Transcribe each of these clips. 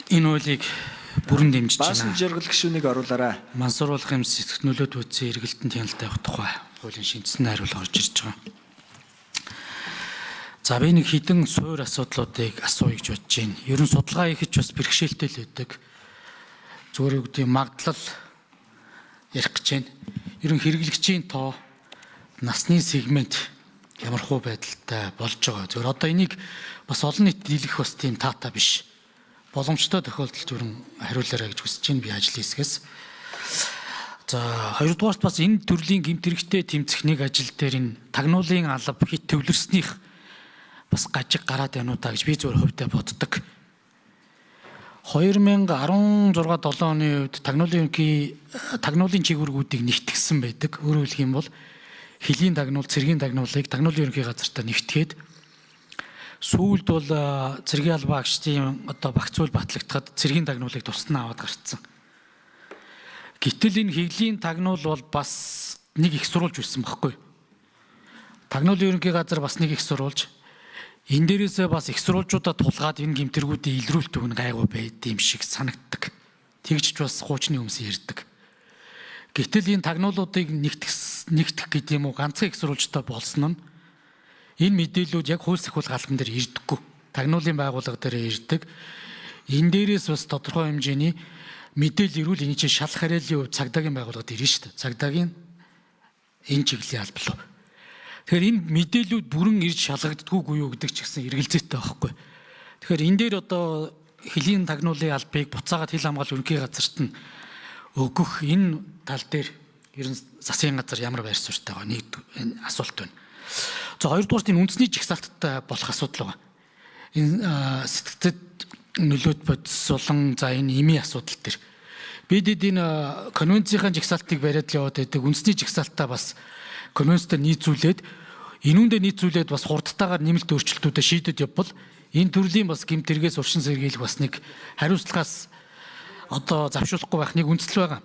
Энэ хуулийг бүрэн дэмжиж Баасан байна. жаргал гишүүнийг оруулаарай. Мансууруулах юм сэтгэх нөлөөд үүссэн эргэлтэн хяналттай явах тухай хуулийн шинжилсэн хариулга орж ирж байгаа. За би нэг хідэн суур асуудлуудыг асууя гэж бодож байна. Ер нь судалгаа хийх бас бэрхшээлтэй л байдаг. Зүгээр үгдийн магадлал ярих гэж байна. Ер нь хэрэглэгчийн тоо, насны сегмент ямар хуу байдалтай болж байгаа. Зөвхөн одоо энийг бас олон нийт дийлэх бас тийм таатай биш. Боломжтой тохиолдолд ер нь хариулаарай гэж хүсэж байна би ажлын хэсгээс. За хоёрдугаарт бас энэ төрлийн гэмт хэрэгтээ тэмцэх нэг ажил дээр энэ тагнуулын алба хит төвлөрснийх бас гажиг гараад байна уу та гэж би зөвхөн хувьдаа боддог. 2016-7 оны үед тагнуулын чигүүргүүдийг нэгтгэсэн байдаг. Өөрөөр хэлэх юм бол хилийн тагнуул, цэргийн тагнуулыг тагнуулын ерөнхий газартаа нэгтгээд сүүлд бол цэргийн албаа агчдын одоо багц үйл батлагдахад цэргийн тагнуулыг тусна аваад гарцсан. Гэтэл энэ хилийн тагнуул бол бас нэг их сурвалж байсан байхгүй. Тагнуулын ерөнхий газар бас нэг их сурвалж энэ дээрээсээ бас их сурвалжуудаа тулгаад энэ гэмтэргүүдийн илрүүлэлт өгнө гайгүй байд юм шиг санагддаг. Тэгж ч бас хуучны хүмүүс ярьдаг. Гэтэл энэ тагнуулуудыг нэгтгэх гэдэг юм уу ганцхан их сурвалжтай болсон нь энэ мэдээллүүд яг хууль сахиул галдан дээр ирдэггүй. Тагнуулын байгууллага дээр ирдэг. Энэ дээрээс бас тодорхой хэмжээний мэдээлэл ирүүл энэ чинь шалах хариаллын хувьд цагдаагийн байгууллагад ирнэ шүү дээ. Цагдаагийн энэ чиглэлийн алба руу. Тэгэхээр энэ мэдээллүүд бүрэн ирж шалгагддаггүй юу гэдэг ч гэсэн эргэлзээтэй байхгүй. Тэгэхээр энэ дээр одоо хилийн тагнуулын албыг буцаагаад хил хамгаалал ерөнхий газарт нь өгөх энэ тал дээр ер нь засгийн газар ямар байр суурьтай байгаа нэг энэ асуулт байна. За хоёрдугаарт энэ үндэсний жигсаалттай болох асуудал байгаа. Энэ сэтгцэд нөлөөд бодисолон за энэ эмийн асуудал төр. Бид энэ конвенцийн жигсаалтыг бариад л яваад байдаг. Үндэсний жигсаалтаа бас конвенцтэй нийцүүлээд энүүндээ нийцүүлээд бас хурдтайгаар нэмэлт өөрчлөлтүүдэд шийдэд явбал энэ төрлийн бас гэмт хэрэгээс уршин сэргийлэх бас нэг хариуцлагаас одоо завшуулахгүй байх нэг үндэслэл байгаа.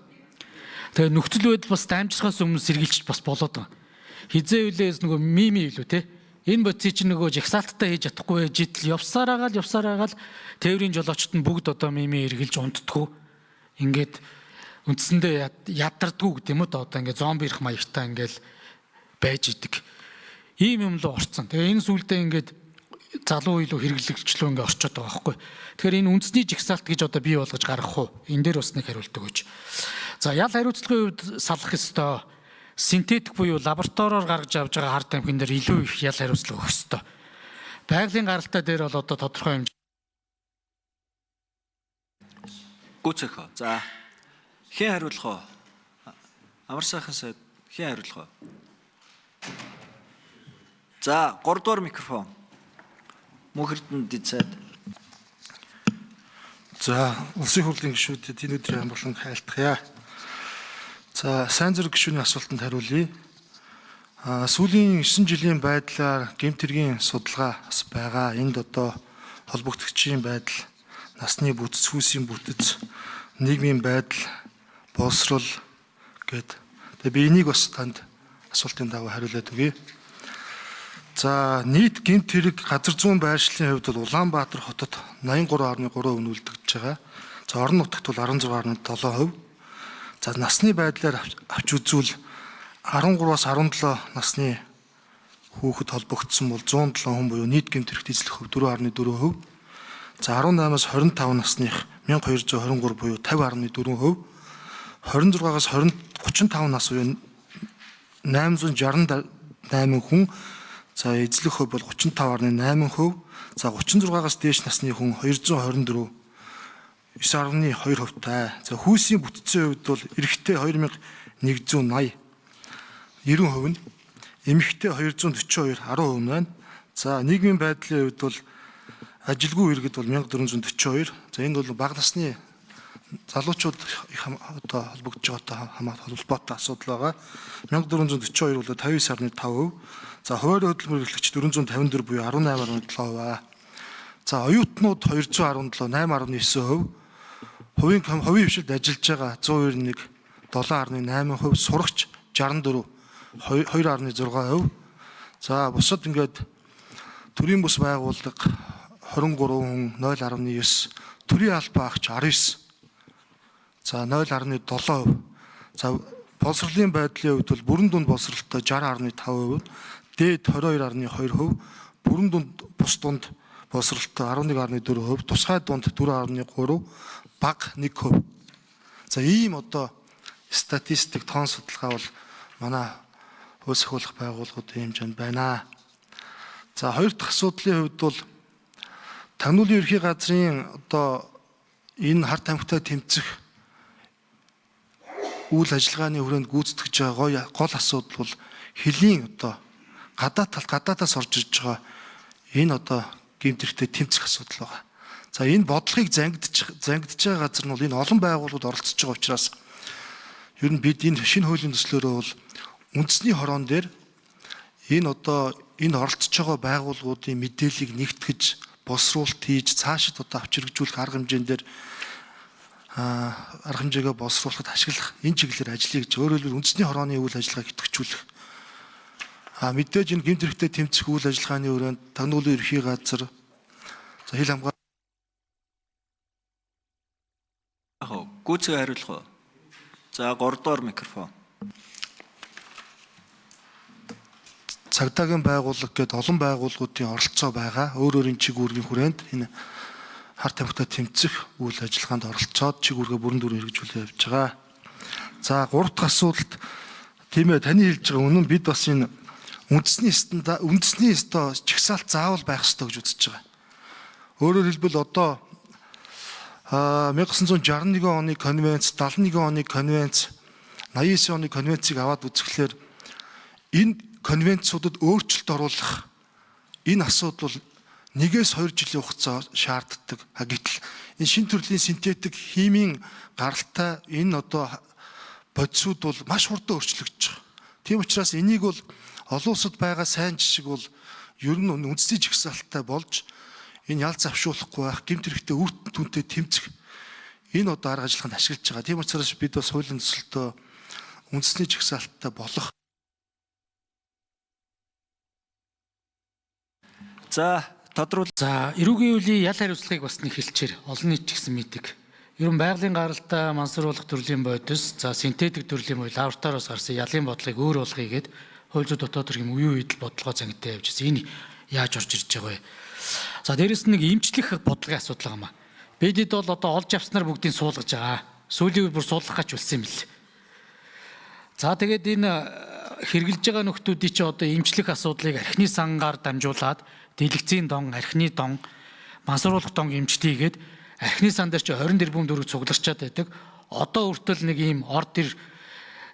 Тэгээ нөхцөл байдал бас дамжихаас өмнө сэргийлж бас болоод байгаа. Хизээ үлээс нөгөө мими илүү те энэ бодис чинь нөгөө жагсаалттай хийж чадахгүй байж идэл явсаар агаал тээврийн жолоочт нь бүгд одоо мими эргэлж унтдаггүй ингээд үндсэндээ ядардаггүй гэдэг юм уу одоо ингээд зомби ирэх маягтай ингээд байж идэг ийм юм л орцсон. Тэгээ энэ сүулдэ ингээд залуу илүү хэрэглэгчлөө ингээд орчод байгаа байхгүй. Тэгэхээр энэ үндэсний жагсаалт гэж одоо бий болгож гаргах уу энэ дээр бас нэг хариулт өгөөч. За ял хариуцлагын хувьд салах ёстой синтетик буюу лабораториор гаргаж авж байгаа хард амхин дээр илүү их ял хариуцлага өгөх ёстой. Байгалийн гаралтай дээр бол одоо тодорхой хэмжээ. Гүцэхөө. За хэн хариулах вэ? Амар сайхан сайд хэн хариулах вэ? За 3 дугаар микрофон. Мөнх Эрдэнэт сайд. За улсын хурлын гишүүдэд энэ өдрийн амгалан хайлтгая. За сайн зэрэг гишүүний асуултанд хариулъя. Сүүлийн 9 жилийн байдлаар гэмт хэргийн судалгаа бас байгаа. Энд одоо холбогдогчийн байдал, насны бүтэц, хүүсийн бүтэц, нийгмийн байдал, боловсрол гэд. Тэгээ би энийг бас танд асуултын дагуу хариулаад өгье. За нийт гэмт хэрэг газар зүүн байршлын хувьд бол Улаанбаатар хотод 83.3% үлдэгдэж байгаа. За орон нутагт бол 16.7%. За насны байдлаар авч үзвэл 13-аас 17 насны хүүхэд холбогдсон бол 107 хүн буюу нийт гэмт хэрэгт эзлэх хөв 4.4%. За 18-аас 25 насных 1223 буюу 50.4%. 26-аас 35 нас буюу 868 хүн. За эзлэх хөв бол 35.8%. За 36-аас дээш насны хүн 224 9.2%тай. За хүүсийн бүтцийн хувьд бол эрэгтэй 2180 90% нь, эмэгтэй 242 10% байна. За нийгмийн байдлын хувьд бол ажилгүй иргэд бол 1442. За энд бол бага насны залуучууд их одоо холбогдож байгаатай холбоотой асуудал байгаа. 1442 бол 59.5%. За хуваарь хөдөлмөр эрхлэгч 454 буюу 18.7%. За оюутнууд 217 8.9%. Хувийн хвшилд ажиллаж байгаа 191 7.8%, сурагч 64 2.6%. За бусад ингээд төрийн бус байгууллага 23 хүн 0.9, төрийн албаа агч 19. За 0.7%. За боловсролын байдлын хувьд бол бүрэн дунд боловсролтой 60.5%, дээд 22.2%, бүрэн дунд бус дунд боловсролтой 11.4%, тусгай дунд 4.3%, бага 1%. За ийм одоо статистик тоон судалгаа бол манай улс их хурлах байгууллагуудын хэмжээнд байна. За хоёр дахь асуудлын хувьд бол Тагнуулын ерхий газрын одоо энэ хар тамхитай тэмцэх үйл ажиллагааны хүрээнд гүйцэтгэж байгаа гол асуудал бол хөлийн одоо гадаадаас орж ирж байгаа энэ одоо гэмтэрхтэй тэмцэх асуудал байгаа. За энэ бодлогыг зангидж байгаа газар нь бол энэ олон байгууллагууд оролцож байгаа учраас ер нь бид энэ шинэ хуулийн төслөөрөө бол үндэсний хороон дээр энэ оролцож байгаа байгууллагуудын мэдээллийг нэгтгэж, босруулалт хийж, цаашид одоо авч хэрэгжүүлэх арга хэмжээгээр арга хэмжээгээ боловсруулахад ашиглах энэ чиглэлээр ажлыг өөрөөр хэлбэл үндэсний хорооны үйл ажиллагааг идэвхжүүлэх. Мэдээж энэ гэмт хэрэгтэй тэмцэх үйл ажиллагааны өрөөнд Тагнуулын ерхий газар, за хил хамгаалалт гүйцэтгэх хариулах уу? За 3 дугаар микрофон. цагдаагийн байгууллага гээд олон байгууллагуудын оролцоо байгаа. Өөрийн чиг үүргийн хүрээнд энэ хар тамхитай тэмцэх үйл ажиллагаанд оролцоод чиг үүргээ бүрэн дүрээр хэрэгжүүлээ явж байгаа. За 3 дахь асуудалд тийм ээ таны хэлж байгаа үнэн бид бас энэ үндэсний чагсаалт заавал байх ёстой гэж үзэж байгаа. Өөрөөр хэлбэл одоо 1961 оны конвенц, 71 оны конвенц, 89 оны конвенцийг аваад үзэхлээр энэ конвенцуудад өөрчлөлт оруулах энэ асуудал бол 1-2 жилийн хугацаа шаарддаг. Гэтэл энэ шинэ төрлийн синтетик химийн гаралтай энэ одоо бодисууд бол маш хурдан өөрчлөгдөж байгаа. Тийм учраас энийг бол олон улсад байгаа сайн жишг бол ер нь үндэсний жагсаалттай болж энэ ял завшуулахгүй байх, гэмт хэрэгтээ үр дүнтэй тэмцэх энэ одоо арга ажиллагаанд ашиглаж байгаа. Тийм учраас бид бас хуулийн төсөлтөө үндэсний жагсаалттай болох. За тодруулах. За эрүүгийн үеийн ял хариуцлагыг бас нэг хэлчихээр олон нийт ч гэсэн мэддэг. Ер нь байгалийн гаралтай мансууруулах төрлийн бодис, за синтетик төрлийн бодлого лабораториос гарсан ялын бодлогыг өөр болгоё гэд хууль зүйн дотоод төрхийн үеийн үед бодлогоо зангидаа явж байгаа. Энэ яаж орж ирж байгаа вэ? За дээрэс нь нэг эмчлэх бодлогын асуудал байгаа юм аа. Бидэд бол одоо олж авснаар бүгдийг суулгаж байгаа. Сүүлийн үед бүр суулгах гэж болсон юм л. За тэгээд энэ хэрэгжилж байгаа нөхдүүдийн чинь одоо эмчлэх асуудлыг архины сангаар дамжуулаад дэлгэцийн дон, архины дон, мансууруулах дон эмчт хийгээд архины сан дээр чи 20 тэрбум төгрөг цугларчаад байдаг. Одоо хүртэл нэг ийм орд ир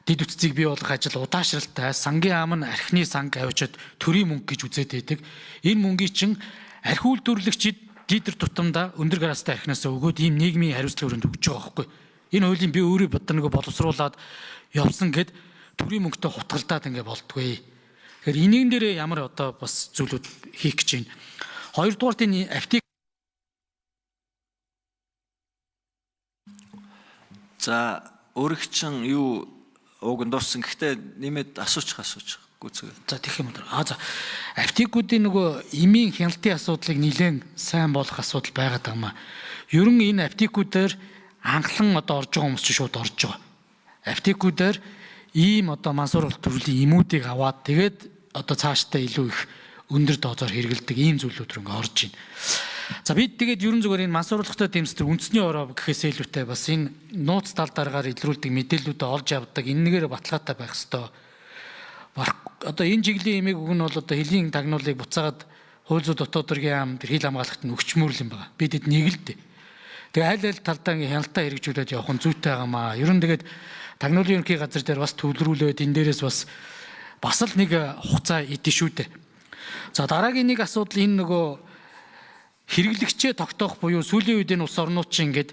дид үтцийг бий болгох ажил удаашралтай. Сангийн ам нь архины санг авчиад төрийн мөнгө гэж үзээд байдаг. Энэ мөнгийг чин архи үйлдвэрлэгчид дидэр тутамдаа өндөр градустай архинаас өгөөд ийм нийгмийн хариуцлага өрөөнд өгч байгаа байхгүй. Энэ хуулийн би өөрөө бодлого боловсруулад явсан гэд төрийн мөнгөтэй хутгалдаад ингэ болтгүй. Тэгэхээр энийн дээр ямар одоо бас зүйлүүд хийх гэж байна. Хоёрдугаарт энэ аптек. За өөрөгчин юу ууг нь дууссан. Гэхдээ нэмээд асууж гүцгээ. За тэгэх юм даа. За аптекуудын нөгөө эмийн хяналтын асуудлыг нэлээд сайн болох асуудал байгаад байгаа юм а. Ер нь энэ аптекуудаар анхлан одоо орж байгаа хүмүүс ч шууд орж байгаа. Аптекуудаар ийм одоо мансууруулах төрлийн эмүүдийг аваад тэгээд одоо цаашдаа илүү их өндөр доозоор хэрэгэлдэг ийм зүйлүүд рүү орж ийн. За бид тэгээд ерөн зүгээр энэ мансууруулахтай тэмцдэг үндэсний ороо гэхээс илүүтэй бас энэ нууц тал дараагаар илрүүлдэг мэдээллүүдээ олж авдаг энэгээр баталгаатай байх ёстой. Одоо энэ чиглийн эмийг үг нь бол одоо хөлийн тагнуулыг буцаагаад хууль зүйн дотоод төргийн ам тэр хил хамгаалагт нь өгчмөрлөн байгаа. Бидэд нэг л дээ. Тэгээ аль талдаа ингээ хяналтаа хэрэгжүүлээд явах нь зүйтэй байгаамаа. Ер нь тэгээд Тагнуулын ерөнхий газар дээр бас төвлөрүүлээд энэ дээрээс бас л нэг хугацаа идэв шүү дээ. За дараагийн нэг асуудал энэ нөгөө хэрэглэгчээ тогтоох буюу сүүлийн үед энэ улс орнууд чинь ингээд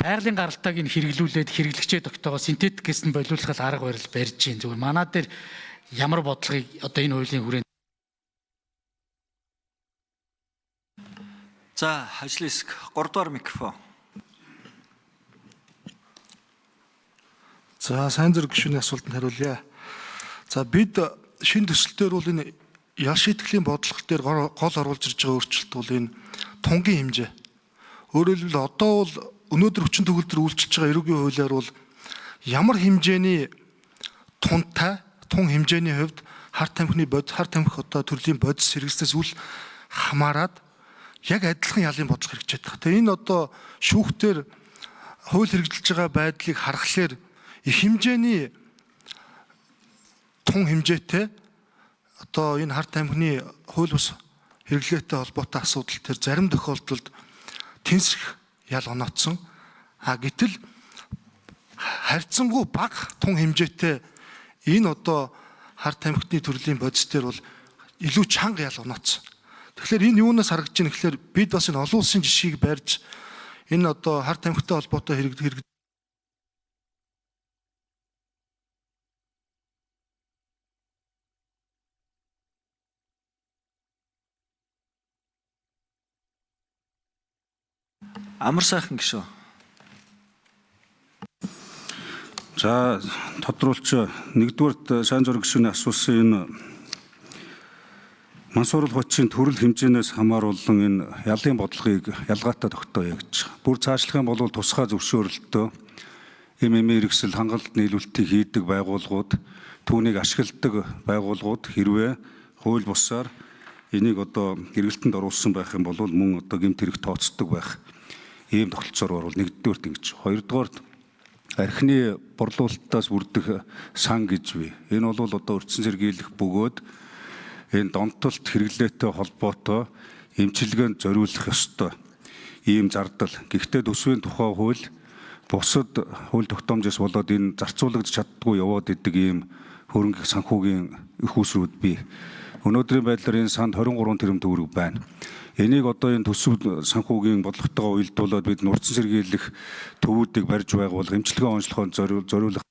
байгалийн гаралтайг нь хэрэглүүлээд хэрэглэгчээ тогтоогоо синтетикээс нь болиулах арга барил барьж гин. Зүгээр манаа дээр ямар бодлогыг одоо энэ хуулийн хүрээнд. За ажлын хэсэг 3 дугаар микрофон. За сайн зэрэг гишүүний асуултанд хариулъя. За бид шинэ төсөлтөөр бол энэ ял шийтгэлийн бодлого дээр гол оруулж ирж байгаа өөрчлөлт бол энэ тунгийн хэмжээ. Өөрөөр хэлбэл одоо бол өнөөдөр хүчин төгөлдөр үйлчилж байгаа эрүүгийн хуулиар бол ямар хэмжээний тун хэмжээний хувьд хар тамхи одоо төрлийн бодис хэрэгслээс үл хамаарад яг адилхан ялын бодлого хэрэгжиж байгаа. Тэгээ энэ одоо шүүхтэр хууль хэрэгжилж байгаа байдлыг харахаар их хэмжээний тун хэмжээтэй одоо энэ хар тамхины хууль бус хэрэглээтэй холбоотой асуудал төр зарим тохиолдолд тэнцэх ял онооцсон. Гэтэл харьцангуй бага тун хэмжээтэй энэ одоо хар тамхины төрлийн бодис төр бол илүү чанга ял онооцсон. Тэгэхээр энэ юунаас харагдаж байна гэхээр бид бас энэ олон улсын жишгийг барьж энэ одоо хар тамхитай холбоотой хэрэг Амар сайхан гişүү. За тодруулж нэгдүгээрт сайн зураг гишүүний асуусан энэ Мансуур Хотчийн төрөл хэмжээнээс хамааруулан энэ ялын бодлогыг ялгаатай тогтооё гэж. Бүр цаашлах юм бол тусгай зөвшөөрөлтөө ММ хэрэгсэл хангалттай нийлүүлэлтийг хийдэг байгууллагууд, түүнийг ашигладаг байгууллагууд хэрвээ хууль бусаар энийг одоо хэрэгэлтэнд оруулсан байх юм бол мөн одоо гэмт хэрэг тооцдог байх. Ийм тогтолцоор бол нэгдүгээрт ингэж. Хоёрдугаарт архины борлуулалтаас бүрдэх сан гэж бий. Энэ бол одоо өртсөн сэргийлэх бөгөөд энэ донтолт хэрэглээтэй холбоотой эмчилгээнд зориулах ёстой ийм зардал. Гэхдээ төсвийн тухай хууль бусад хууль тогтоомжоос болоод энэ зарцуулагдж чаддгүй яваад идэг ийм хөрөнгө санхүүгийн их усрууд бий. Өнөөдрийн байдлаар энэ санд 23 тэрбум төгрөг байна. Энийг одоо энэ төсөв санхүүгийн бодлоготойгоо уялдуулаад бид нурцсан сэргийлэх төвүүдийг барьж байгуулах, эмчилгээ онцлоход зориулах